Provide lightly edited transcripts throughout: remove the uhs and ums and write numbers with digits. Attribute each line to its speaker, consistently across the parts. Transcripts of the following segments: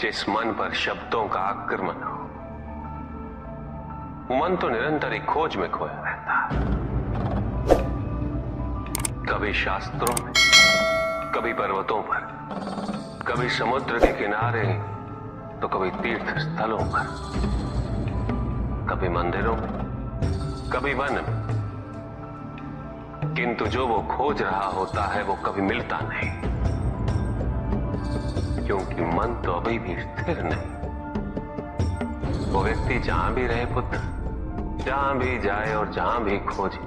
Speaker 1: जिस मन पर शब्दों का आक्रमण हो, वो मन तो निरंतर ही खोज में खोया रहता है। कभी शास्त्रों में, कभी पर्वतों पर, कभी समुद्र के किनारे, तो कभी तीर्थ स्थलों पर, कभी मंदिरों में, कभी वन में। किंतु जो वो खोज रहा होता है वो कभी मिलता नहीं, क्योंकि मन तो अभी भी स्थिर नहीं। वो व्यक्ति जहां भी रहे पुत्र, जहां भी जाए और जहां भी खोजे।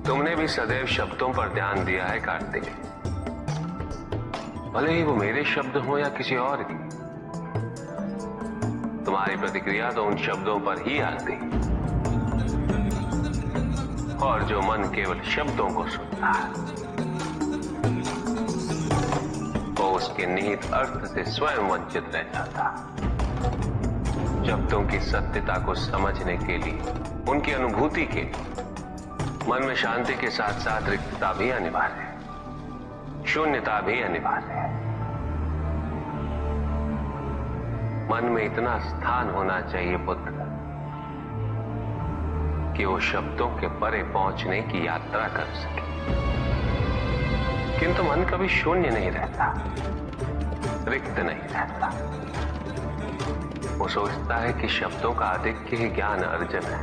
Speaker 1: तुमने भी सदैव शब्दों पर ध्यान दिया है कार्तिक, भले ही वो मेरे शब्द हो या किसी और की। तुम्हारी प्रतिक्रिया तो उन शब्दों पर ही आती, और जो मन केवल शब्दों को सुनता है, वो उसके निहित अर्थ से स्वयं वंचित रह जाता। शब्दों की सत्यता को समझने के लिए, उनकी अनुभूति के लिए, मन में शांति के साथ साथ रिक्तता भी अनिवार्य है, शून्यता भी अनिवार्य है। मन में इतना स्थान होना चाहिए पुत्र कि वो शब्दों के परे पहुंचने की यात्रा कर सके। किंतु मन कभी शून्य नहीं रहता, रिक्त नहीं रहता। वो सोचता है कि शब्दों का आधिक्य ही ज्ञान अर्जन है,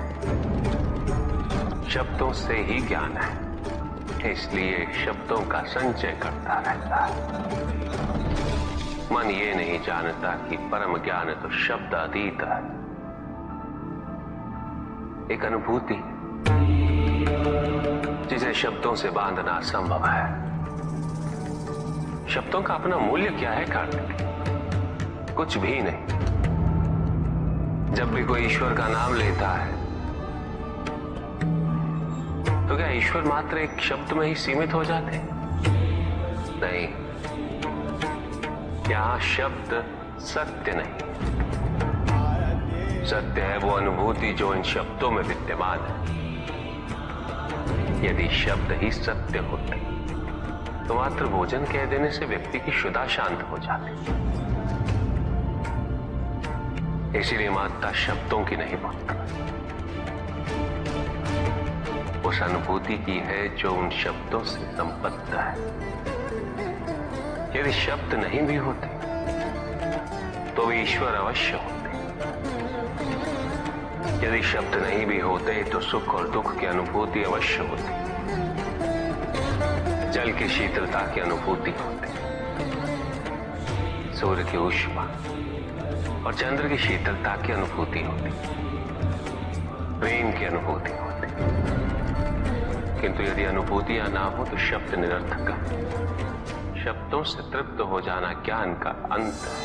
Speaker 1: शब्दों से ही ज्ञान है, इसलिए शब्दों का संचय करता रहता है। मन ये नहीं जानता कि परम ज्ञान तो शब्द अतीत है, एक अनुभूति जिसे शब्दों से बांधना असंभव है। शब्दों का अपना मूल्य क्या है कार्तिक? कुछ भी नहीं। जब भी कोई ईश्वर का नाम लेता है तो क्या ईश्वर मात्र एक शब्द में ही सीमित हो जाते? नहीं, यहां शब्द सत्य नहीं, सत्य है वो अनुभूति जो इन शब्दों में विद्यमान है। यदि शब्द ही सत्य होते तो मात्र भोजन कह देने से व्यक्ति की क्षुधा शांत हो जाती। इसीलिए माता शब्दों की नहीं पुत्र, उस अनुभूति की है जो उन शब्दों से संबद्ध है। यदि शब्द नहीं भी होते तो वे ईश्वर अवश्य होते। यदि शब्द नहीं भी होते तो सुख और दुख की अनुभूति अवश्य होती, जल की शीतलता की अनुभूति होती, सूर्य की ऊष्मा और चंद्र की शीतलता की अनुभूति होती, प्रेम की अनुभूति होती। किंतु यदि अनुभूतियां ना हो तो शब्द निरर्थक है। शब्दों से तृप्त हो जाना ज्ञान का अंत है,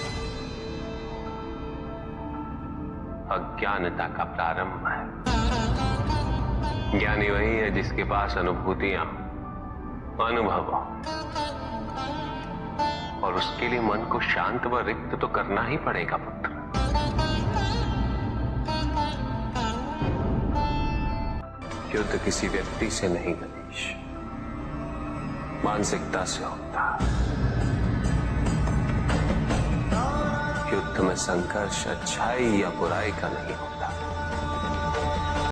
Speaker 1: अज्ञानता का प्रारंभ है। ज्ञानी वही है जिसके पास अनुभूतियां, अनुभव, और उसके लिए मन को शांत व रिक्त तो करना ही पड़ेगा पुत्र। युद्ध किसी व्यक्ति से नहीं गणेश, मानसिकता से होता। युद्ध में संघर्ष अच्छाई या बुराई का नहीं होता,